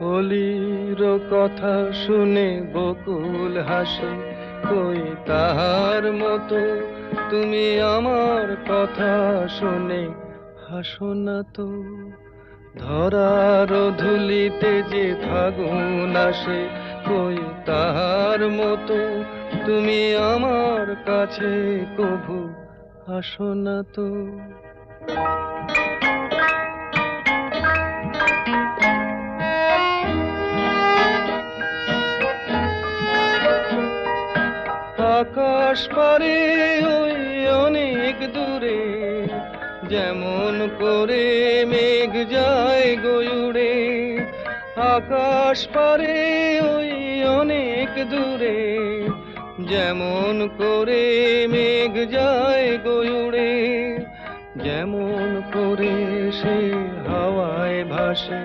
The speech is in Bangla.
অলির কথা শুনে বকুল হাসে, কই তাহার মতো তুমি আমার কথা শুনে হাসো না তো। ধরার ধুলিতে যে ফাগুন আসে, কই তাহার মতো তুমি আমার কাছে কভু আসো না তো। আকাশ পারে ওই অনেক দূরে, যেমন করে মেঘ যায় গয়ুড়ে। আকাশ পারে ওই অনেক দূরে, যেমন করে মেঘ যায় গয়ুড়ে। যেমন করে সে হাওয়ায় ভাসে,